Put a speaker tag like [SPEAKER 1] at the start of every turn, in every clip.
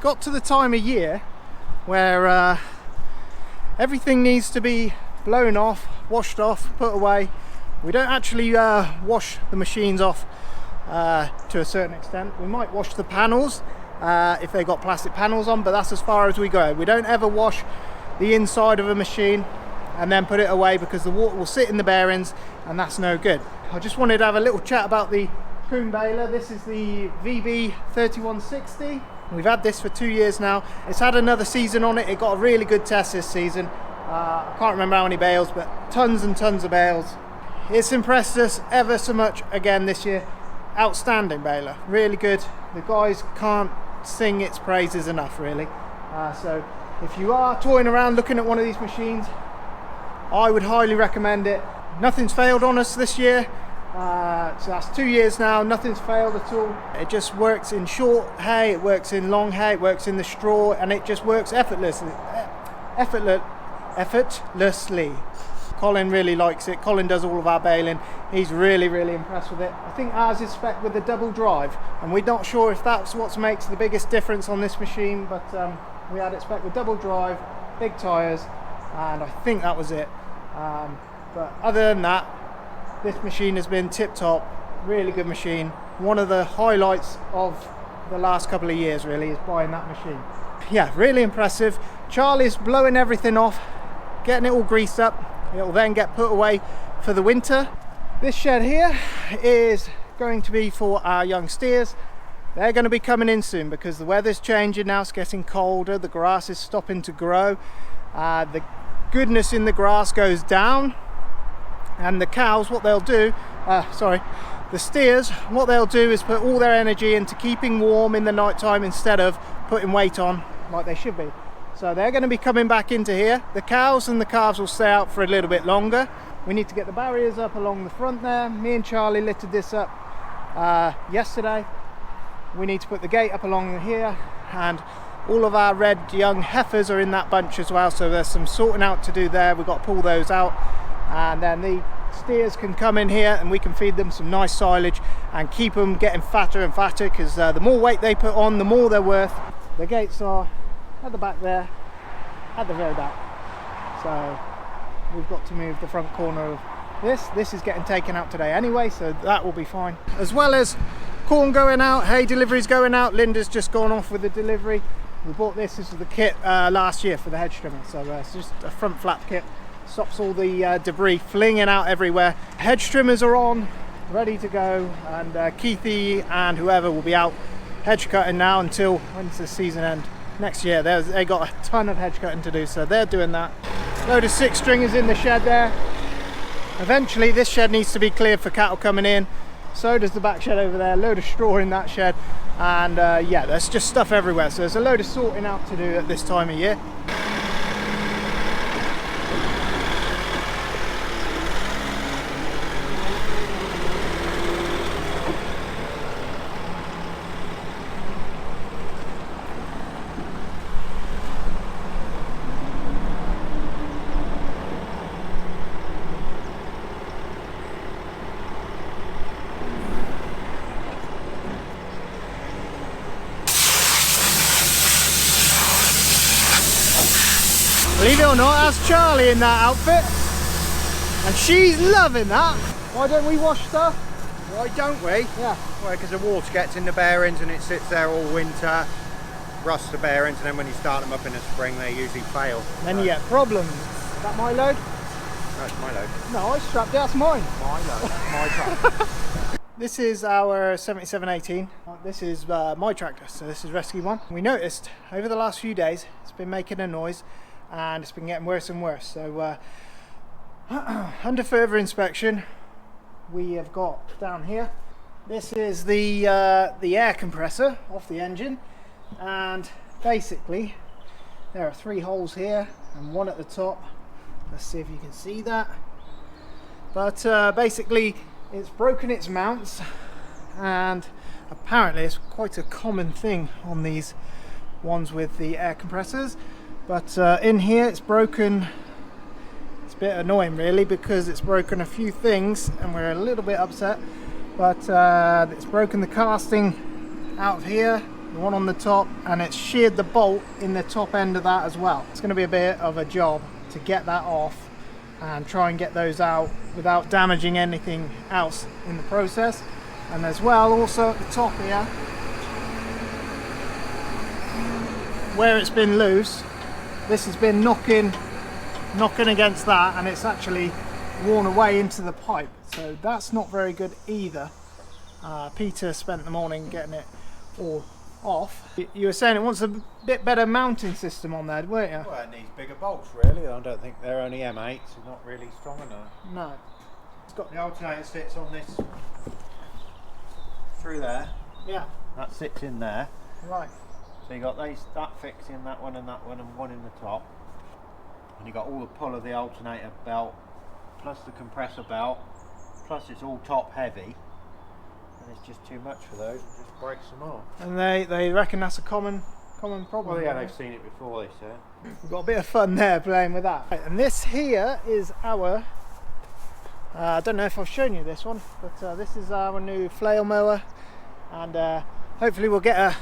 [SPEAKER 1] got to the time of year where everything needs to be blown off, washed off, put away. We don't actually wash the machines off to a certain extent. We might wash the panels if they got plastic panels on, but that's as far as we go. We don't ever wash the inside of a machine and then put it away, because the water will sit in the bearings and that's no good. I just wanted to have a little chat about the Kuhn baler. This is the VB 3160. We've had this for 2 years now. It's had another season on it. It got a really good test this season. I can't remember how many bales, but tons and tons of bales. It's impressed us ever so much again this year. Outstanding baler, really good. The guys can't sing its praises enough, really. So if you are toying around looking at one of these machines, I would highly recommend it. Nothing's failed on us this year. So that's 2 years now, nothing's failed at all. It just works in short hay, it works in long hay, it works in the straw, and it just works effortlessly. Colin really likes it. Colin does all of our baling. He's really impressed with it. I think ours is spec with the double drive, and we're not sure if that's what makes the biggest difference on this machine, but we had it spec with double drive, big tyres, and I think that was it. But other than that, this machine has been tip-top, really good machine. One of the highlights of the last couple of years really is buying that machine. Yeah, really impressive. Charlie's blowing everything off, getting it all greased up. It will then get put away for the winter. This shed here is going to be for our young steers. They're going to be coming in soon because the weather's changing now, it's getting colder, the grass is stopping to grow. The goodness in the grass goes down, and the cows, what they'll do, the steers, what they'll do is put all their energy into keeping warm in the night time instead of putting weight on like they should be. So they're going to be coming back into here. The cows and the calves will stay out for a little bit longer. We need to get the barriers up along the front there. Me and Charlie littered this up yesterday. We need to put the gate up along here, and all of our red young heifers are in that bunch as well, so there's some sorting out to do there. We've got to pull those out, and then the steers can come in here and we can feed them some nice silage and keep them getting fatter and fatter, because the more weight they put on, the more they're worth. The gates are at the back there, at the very back, so we've got to move the front corner of this is getting taken out today anyway, so that will be fine. As well as corn going out, hay deliveries going out. Linda's just gone off with the delivery. We bought this is the kit last year for the hedge trimmer, so it's just a front flap kit, stops all the debris flinging out everywhere. Hedge trimmers are on, ready to go, and Keithy and whoever will be out hedge cutting now until when's the season end? Next year. They got a ton of hedge cutting to do, so they're doing that. Load of 6 stringers in the shed there. Eventually this shed needs to be cleared for cattle coming in, so does the back shed over there. Load of straw in that shed, and yeah, there's just stuff everywhere, so there's a load of sorting out to do at this time of year. Believe it or not, that's Charlie in that outfit, and she's loving that. Why don't we wash stuff?
[SPEAKER 2] Why don't we?
[SPEAKER 1] Yeah.
[SPEAKER 2] Well, because the water gets in the bearings and it sits there all winter, rusts the bearings, and then when you start them up in the spring they usually fail.
[SPEAKER 1] Then you get problems. Is that my load?
[SPEAKER 2] No, it's my load.
[SPEAKER 1] No, I strapped it, that's mine.
[SPEAKER 2] My load, my truck.
[SPEAKER 1] This is our 7718. This is my tractor, so this is Rescue 1. We noticed over the last few days it's been making a noise, and it's been getting worse and worse, so under further inspection we have got down here, this is the air compressor off the engine, and basically there are 3 holes here and 1 at the top. Let's see if you can see that, but basically it's broken its mounts, and apparently it's quite a common thing on these ones with the air compressors. But in here it's broken. It's a bit annoying really, because it's broken a few things and we're a little bit upset, but it's broken the casting out of here, the one on the top, and it's sheared the bolt in the top end of that as well. It's going to be a bit of a job to get that off and try and get those out without damaging anything else in the process. And as well, also at the top here, where it's been loose, this has been knocking against that, and it's actually worn away into the pipe, so that's not very good either. Peter spent the morning getting it all off. You were saying it wants a bit better mounting system on there, weren't you?
[SPEAKER 2] Well, it needs bigger bolts really. I don't think they're only M8s, so not really strong enough.
[SPEAKER 1] No.
[SPEAKER 2] It's got the alternator sits on this through there.
[SPEAKER 1] Yeah.
[SPEAKER 2] That sits in there.
[SPEAKER 1] Right.
[SPEAKER 2] So you got that fixing, that one, and one in the top. And you got all the pull of the alternator belt, plus the compressor belt, plus it's all top heavy, and it's just too much for those. It just breaks them off.
[SPEAKER 1] And they reckon that's a common problem.
[SPEAKER 2] Well, yeah, they've seen it before, they say.
[SPEAKER 1] We've got a bit of fun there playing with that. Right, and this here is our, I don't know if I've shown you this one, but this is our new flail mower, and hopefully we'll get a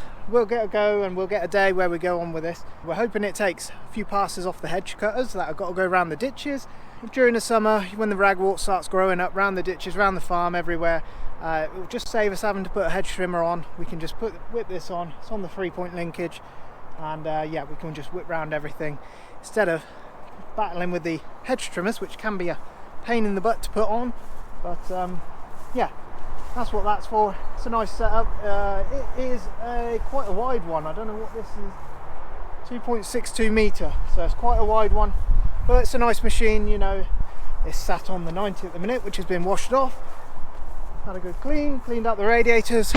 [SPEAKER 1] go and we'll get a day where we go on with this. We're hoping it takes a few passes off the hedge cutters that have got to go around the ditches. During the summer, when the ragwort starts growing up around the ditches, around the farm, everywhere, it will just save us having to put a hedge trimmer on. We can just whip this on. It's on the 3-point linkage, and yeah, we can just whip round everything instead of battling with the hedge trimmers, which can be a pain in the butt to put on. But yeah, that's what that's for. It's a nice setup. It is quite a wide one. I don't know what this is. 2.62 metre, so it's quite a wide one. But it's a nice machine, you know. It's sat on the 90 at the minute, which has been washed off. Had a good clean, cleaned out the radiators.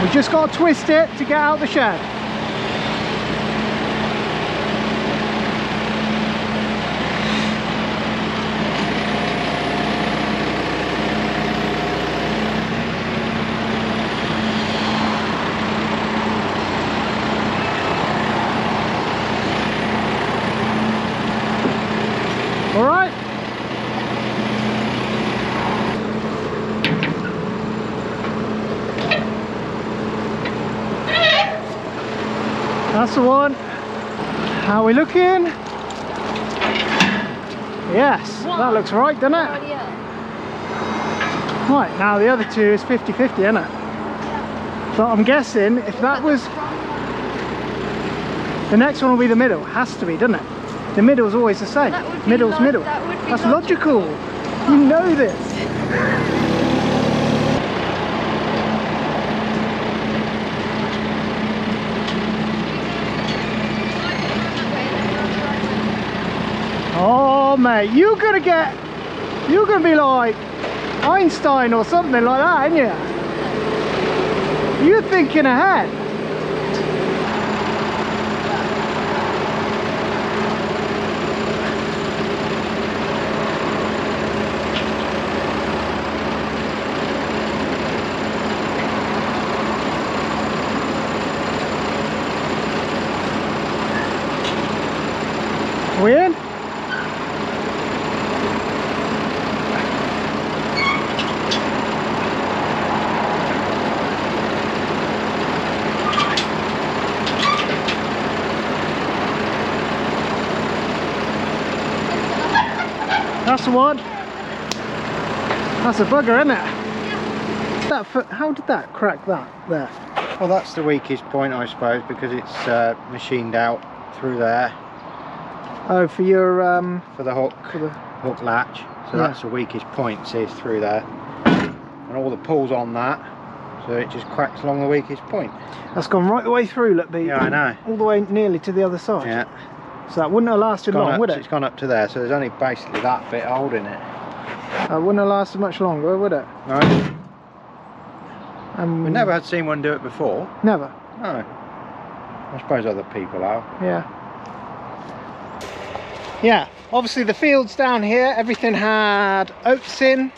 [SPEAKER 1] We just got to twist it to get out the shed. All right. That's the one. How are we looking? Yes, that looks right, doesn't it? Right, now the other two is 50-50, isn't it? But I'm guessing if that was... The next one will be the middle. Has to be, doesn't it? The middle's always the same. Middle's middle. That's logical. You know this. Oh mate, you're gonna be like Einstein or something like that, aren't you? You're thinking ahead. Are we in? That's the one. That's a bugger, isn't it? How did that crack that there?
[SPEAKER 2] Well, that's the weakest point, I suppose, because it's machined out through there.
[SPEAKER 1] Oh, for your
[SPEAKER 2] for the hook latch. So yeah, that's the weakest point. See, it's through there. and all the pull's on that, so it just cracks along the weakest point.
[SPEAKER 1] That's gone right the way through, look,
[SPEAKER 2] Yeah, I know.
[SPEAKER 1] all the way nearly to the other side.
[SPEAKER 2] Yeah.
[SPEAKER 1] So that wouldn't have lasted long, would it?
[SPEAKER 2] It's gone up to there, so there's only basically that bit holding it.
[SPEAKER 1] That wouldn't have lasted much longer, would it?
[SPEAKER 2] No. We've never had seen one do it before.
[SPEAKER 1] Never.
[SPEAKER 2] No. I suppose other people have.
[SPEAKER 1] Yeah. Yeah, obviously the fields down here, everything had oats in.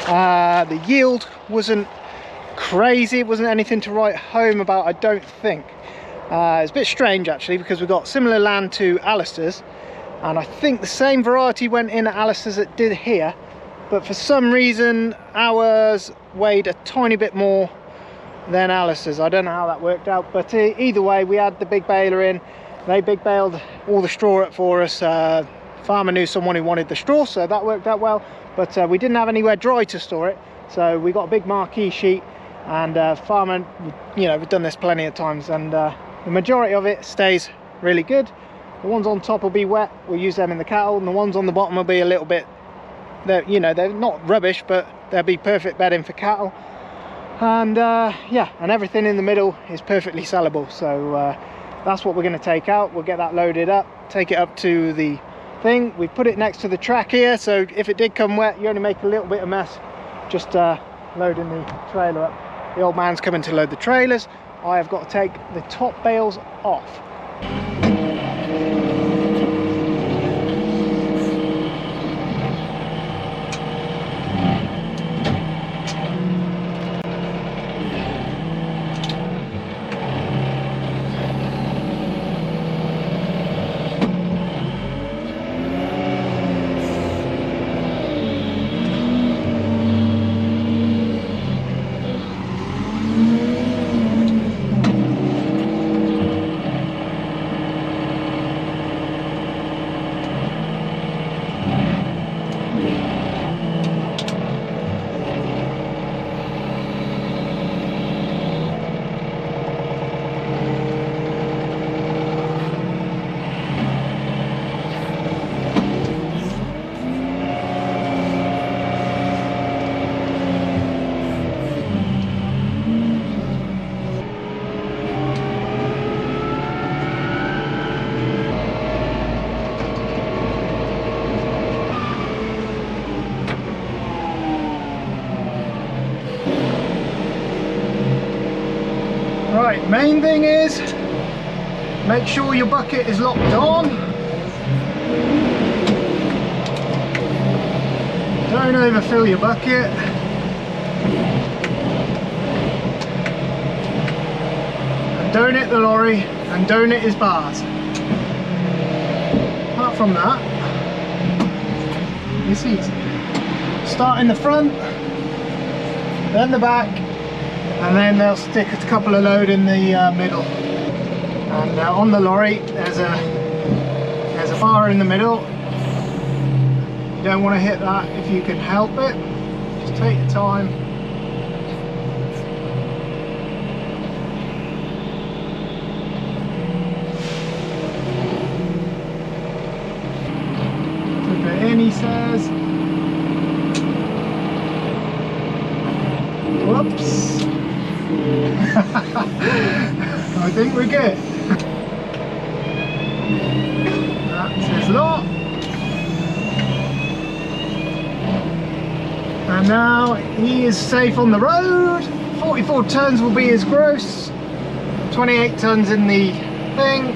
[SPEAKER 1] The yield wasn't crazy, it wasn't anything to write home about, I don't think. It's a bit strange actually, because we've got similar land to Alistair's, and I think the same variety went in at Alistair's that did here, but for some reason ours weighed a tiny bit more than Alistair's. I don't know how that worked out, but either way, we had the big baler in. They big baled all the straw up for us. Farmer knew someone who wanted the straw, so that worked out well, but we didn't have anywhere dry to store it, so we got a big marquee sheet, and farmer, you know, we've done this plenty of times, and the majority of it stays really good. The ones on top will be wet, we'll use them in the cattle, and the ones on the bottom will be a little bit, you know, they're not rubbish, but they'll be perfect bedding for cattle. And yeah, and everything in the middle is perfectly sellable, so that's what we're going to take out. We'll get that loaded up, take it up to the thing. We put it next to the track here, so if it did come wet, you only make a little bit of mess just loading the trailer up. The old man's coming to load the trailers. I have got to take the top bales off. Right, main thing is make sure your bucket is locked on. Don't overfill your bucket. And don't hit the lorry, and don't hit his bars. Apart from that, it's easy. Start in the front, then the back, and then they'll stick a couple of load in the middle. And on the lorry there's a bar in the middle. You don't want to hit that if you can help it. Just take your time. Flip it in, he says. Whoops. I think we're good. That's his lot. And now he is safe on the road. 44 tons will be his gross. 28 tons in the thing.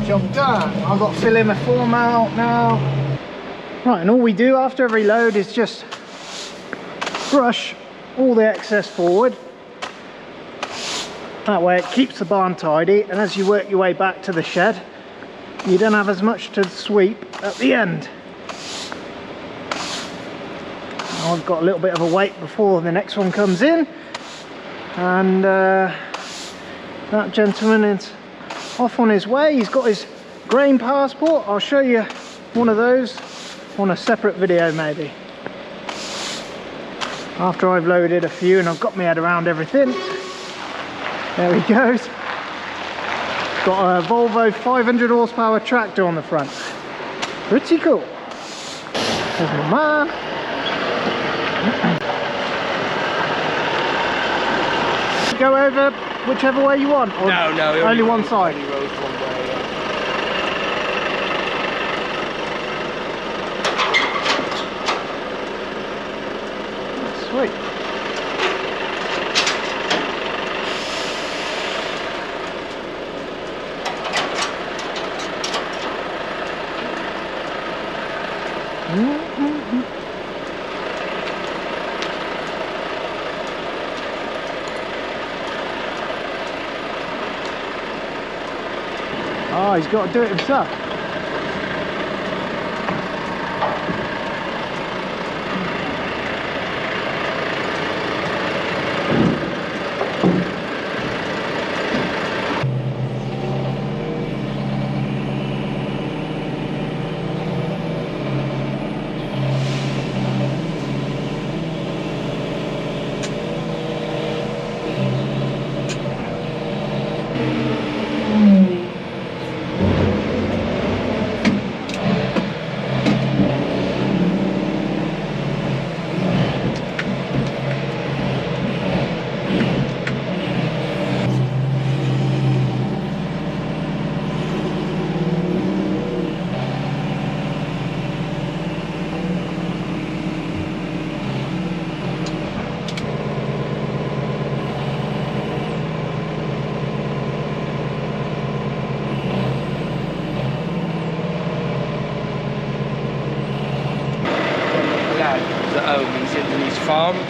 [SPEAKER 1] Job done. I've got to fill in my form out now. Right, and all we do after every load is just brush all the excess forward. That way it keeps the barn tidy, and as you work your way back to the shed, you don't have as much to sweep at the end. I've got a little bit of a wait before the next one comes in, and that gentleman is off on his way. He's got his grain passport. I'll show you one of those on a separate video maybe. After I've loaded a few and I've got my head around everything. There he goes. Got a Volvo 500 horsepower tractor on the front. Pretty cool. There's my man. it go over whichever way you want? Or
[SPEAKER 3] No,
[SPEAKER 1] only one side?
[SPEAKER 3] Only roads one way, yeah.
[SPEAKER 1] Sweet. Oh, he's got to do it himself.
[SPEAKER 3] At home, he's into these farms,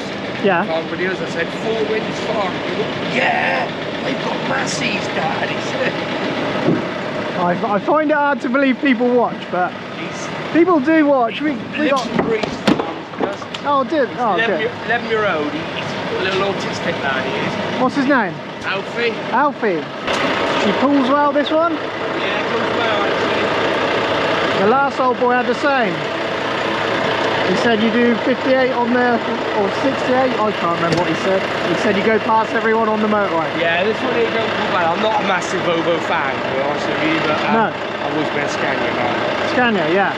[SPEAKER 1] Yeah.
[SPEAKER 3] farm videos. I said, 4 Winds Farm. He went, yeah, they've got massies, Dad. He said.
[SPEAKER 1] I find it hard to believe people watch, but
[SPEAKER 3] He's
[SPEAKER 1] people do watch. We
[SPEAKER 3] lives
[SPEAKER 1] got.
[SPEAKER 3] and breathes farms.
[SPEAKER 1] Oh, did. Oh, good.
[SPEAKER 3] 11-year-old. He's a little autistic lad. He is.
[SPEAKER 1] What's his name?
[SPEAKER 3] Alfie.
[SPEAKER 1] Alfie. She pulls well, this one.
[SPEAKER 3] Yeah, comes well actually.
[SPEAKER 1] The last old boy had the same. He said you do 58 on the, or 68, I can't remember what he said. He said you go past everyone on the motorway.
[SPEAKER 3] Yeah, this one here don't come well. I'm not a massive Volvo fan, to be honest with you, but
[SPEAKER 1] No.
[SPEAKER 3] I've always been a Scania man.
[SPEAKER 1] Scania, yeah.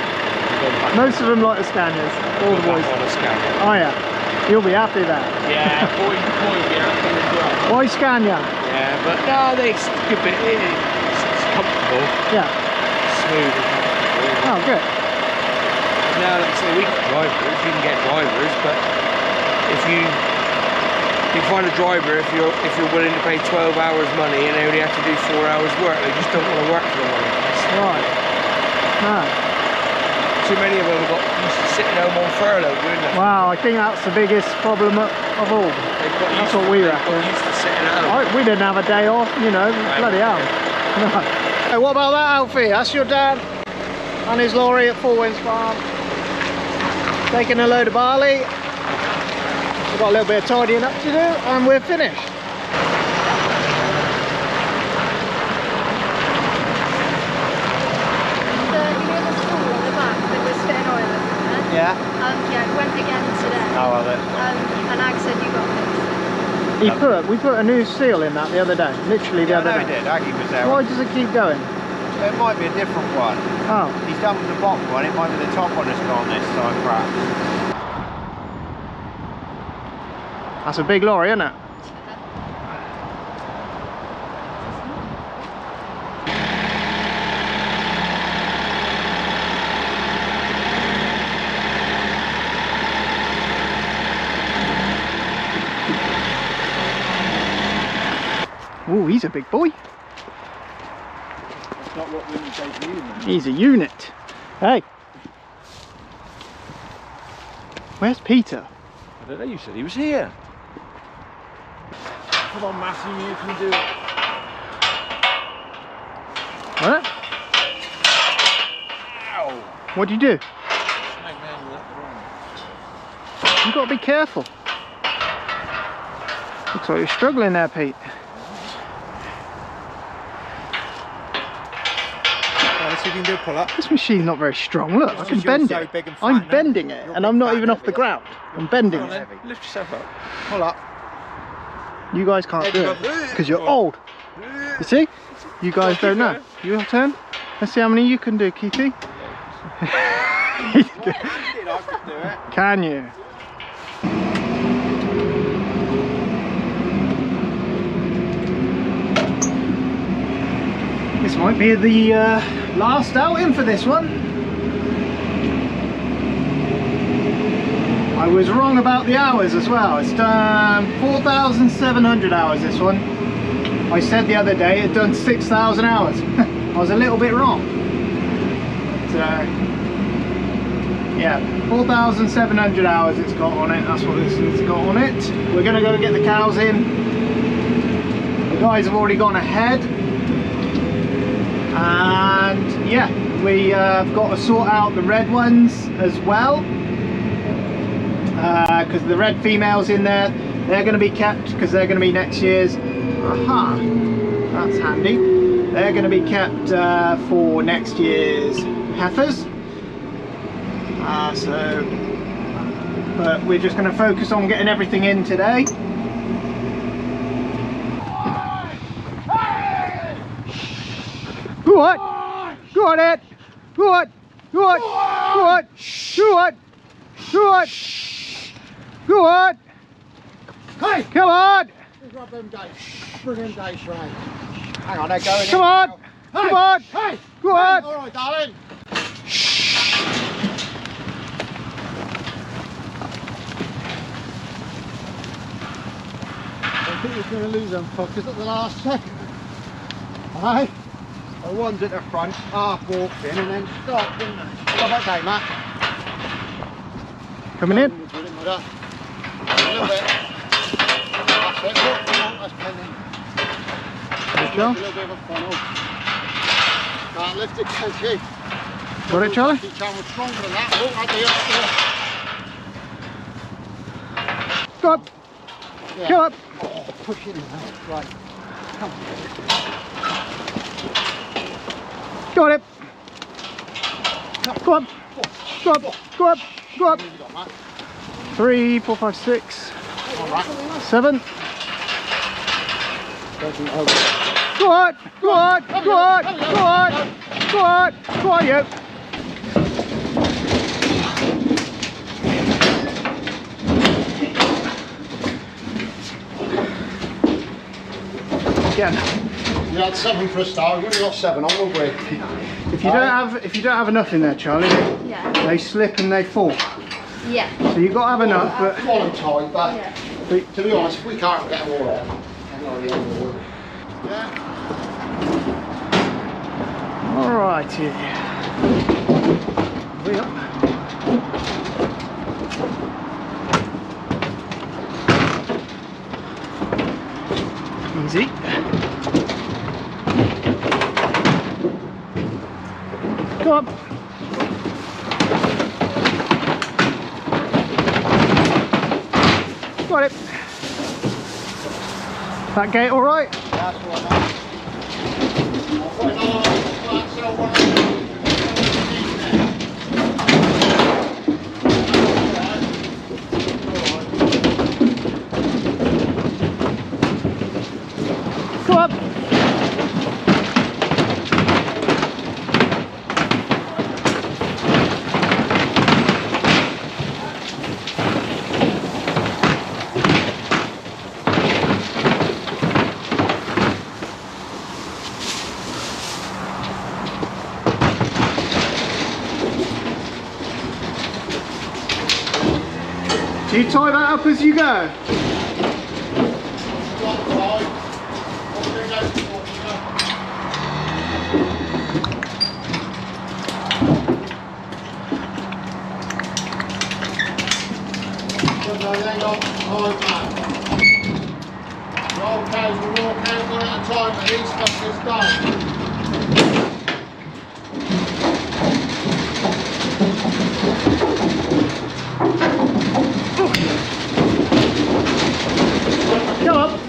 [SPEAKER 1] Most of them like the Scanias, all the boys.
[SPEAKER 3] On a Scania.
[SPEAKER 1] Oh yeah, you'll be happy there.
[SPEAKER 3] Yeah, boy will be happy as well.
[SPEAKER 1] Why Scania?
[SPEAKER 3] Yeah, but no, it's good bit. It's comfortable,
[SPEAKER 1] Yeah.
[SPEAKER 3] smooth and comfortable.
[SPEAKER 1] Oh, good.
[SPEAKER 3] Now, like I say, we got drivers, you can get drivers, but if you find a driver, if you're willing to pay 12 hours money and they only have to do 4 hours work, they just don't want to work for the money.
[SPEAKER 1] Right. No.
[SPEAKER 3] Too many of them have got used to sitting home on furlough doing nothing.
[SPEAKER 1] Wow, I think that's the biggest problem of all. That's what we reckon.
[SPEAKER 3] Got used to sitting at home.
[SPEAKER 1] We didn't have a day off, you know, bloody hell. No. Hey, what about that, Alfie? That's your dad and his lorry at 4 Winds Farm. Taking a load of barley. We've got a little bit of tidying up to do and we're finished. Yeah.
[SPEAKER 4] Yeah, it went again today.
[SPEAKER 2] How are they?
[SPEAKER 4] And Ag said you got this.
[SPEAKER 1] We put a new seal in that the other day, literally the other
[SPEAKER 2] I know
[SPEAKER 1] day.
[SPEAKER 2] he did. Aggie was there.
[SPEAKER 1] Why does it keep going?
[SPEAKER 2] It might be a different one.
[SPEAKER 1] Oh.
[SPEAKER 2] He's done with the bottom one. It might be the top one that's gone this time, perhaps.
[SPEAKER 1] That's a big lorry, isn't it? Oh, he's a big boy.
[SPEAKER 2] That's not what we would say to you.
[SPEAKER 1] He's a unit. Hey. Where's Peter?
[SPEAKER 3] I don't know, you said he was here. Come on, Matthew, you can do it.
[SPEAKER 1] What?
[SPEAKER 3] Ow!
[SPEAKER 1] What'd you do?
[SPEAKER 3] Smack man, you left the wrong.
[SPEAKER 1] You've got to be careful. Looks like you're struggling there, Pete.
[SPEAKER 2] Let's see if you can do a pull up.
[SPEAKER 1] This machine's not very strong. Look, I can
[SPEAKER 2] Because you're
[SPEAKER 1] bend
[SPEAKER 2] so
[SPEAKER 1] it.
[SPEAKER 2] big and fat
[SPEAKER 1] I'm
[SPEAKER 2] now.
[SPEAKER 1] bending it,
[SPEAKER 2] You're
[SPEAKER 1] and
[SPEAKER 2] big,
[SPEAKER 1] I'm not
[SPEAKER 2] fat,
[SPEAKER 1] even off
[SPEAKER 2] heavy.
[SPEAKER 1] the ground. I'm bending
[SPEAKER 3] Come on
[SPEAKER 1] it.
[SPEAKER 3] then, lift yourself up.
[SPEAKER 2] Pull up.
[SPEAKER 1] You guys can't do it because you're old. You see? You guys don't know. Your turn. Let's see how many you can do, Keithy.
[SPEAKER 2] I could do it.
[SPEAKER 1] Can you? might be the last outing for this one. I was wrong about the hours as well. It's done 4,700 hours, this one. I said the other day it done 6,000 hours. I was a little bit wrong. But, yeah, 4,700 hours it's got on it. That's what it's got on it. We're going to go get the cows in. The guys have already gone ahead. And yeah, we have got to sort out the red ones as well. Because the red females in there, they're going to be kept because they're going to be next year's. Aha, that's handy. They're going to be kept for next year's heifers. But we're just going to focus on getting everything in today. Go on! Go on, Ed! Go on! Go on! Go on! Go on! Go on! Go on! Hey! Come on!
[SPEAKER 2] Grab them dates. Bring them dates round. Hang on, they're going in.
[SPEAKER 1] Come on!
[SPEAKER 2] Hey!
[SPEAKER 1] Come on!
[SPEAKER 2] Hey!
[SPEAKER 1] Go on!
[SPEAKER 2] Alright, darling. I think we're going to lose them fuckers at the last second. Hey? The ones at the front half walked in and then stopped, didn't they? Stop okay, Matt.
[SPEAKER 1] Coming in.
[SPEAKER 2] A little bit. That's it. Look, that's pending.
[SPEAKER 1] There you go.
[SPEAKER 2] A little bit of a funnel. Can't lift it, can she?
[SPEAKER 1] Got it, Charlie?
[SPEAKER 2] Each other stronger than that. Look, I'll do it.
[SPEAKER 1] Go up!
[SPEAKER 2] Yeah.
[SPEAKER 1] Go up!
[SPEAKER 2] Oh, push it in there. Right. Come on.
[SPEAKER 1] Got it! Go up! Go up! Go up! Go up! 3, 4, 5, 6, 7. Go on! Go on! Go on! Go on! Go on! Go on, you! Again.
[SPEAKER 2] You had 7 for a start. We've only got 7 on, won't we?
[SPEAKER 1] If you don't have enough in there, Charlie,
[SPEAKER 4] Yeah.
[SPEAKER 1] they slip and they fall.
[SPEAKER 4] Yeah.
[SPEAKER 1] So you've got to have enough, but
[SPEAKER 2] Swallow tight, but
[SPEAKER 4] Yeah.
[SPEAKER 2] to be honest, we can't get them all out. Yeah.
[SPEAKER 1] alrighty. Way up. Easy. Go up. Got it. That gate all right?
[SPEAKER 2] That's what I'm
[SPEAKER 1] Go up. Do you tie that up as you go? Go up.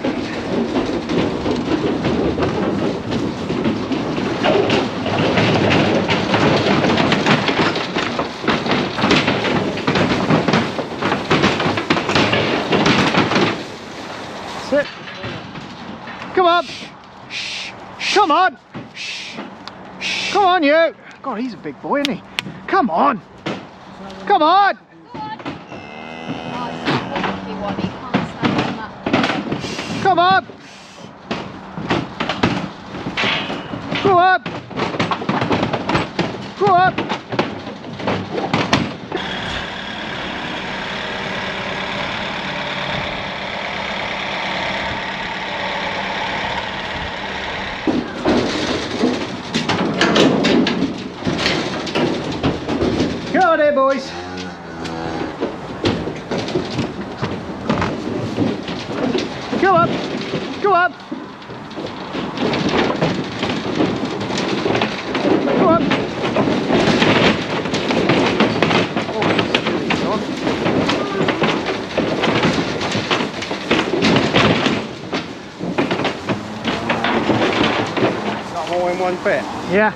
[SPEAKER 1] Sit. Come on. Come on. Come on, you. God, he's a big boy, isn't he? Come on. Come on. Come on. Go up! Go up! Go on there, boys! Go up! Go up! Go up!
[SPEAKER 2] Not all in one bit.
[SPEAKER 1] Yeah.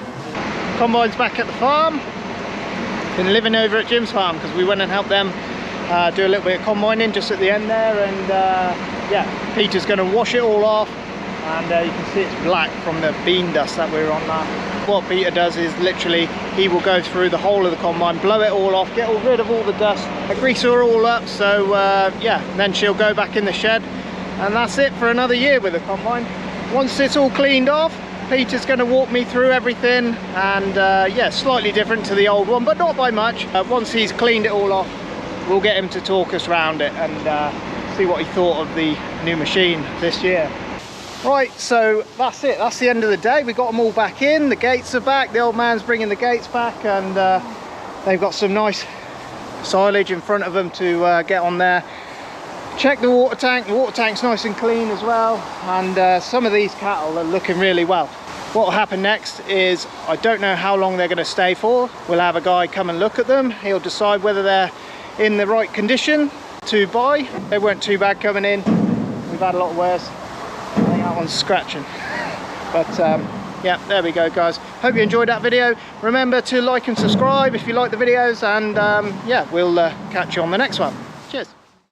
[SPEAKER 1] Combine's back at the farm. Been living over at Jim's farm because we went and helped them do a little bit of combining just at the end there, and yeah, Peter's going to wash it all off, and you can see it's black from the bean dust that we were on that. What Peter does is literally he will go through the whole of the combine, blow it all off, get rid of all the dust, grease her all up, so yeah, then she'll go back in the shed, and that's it for another year with the combine. Once it's all cleaned off, Peter's going to walk me through everything, and yeah, slightly different to the old one, but not by much. Once he's cleaned it all off, we'll get him to talk us around it and see what he thought of the new machine this year. Right, so that's it. That's the end of the day. We got them all back in. The gates are back. The old man's bringing the gates back, and they've got some nice silage in front of them to get on there. Check the water tank. The water tank's nice and clean as well, and some of these cattle are looking really well. What will happen next is, I don't know how long they're going to stay for. We'll have a guy come and look at them. He'll decide whether they're in the right condition to buy. They weren't too bad coming in. We've had a lot worse. I think that one's scratching. But yeah, there we go, guys. Hope you enjoyed that video. Remember to like and subscribe if you like the videos, and yeah, we'll catch you on the next one. Cheers.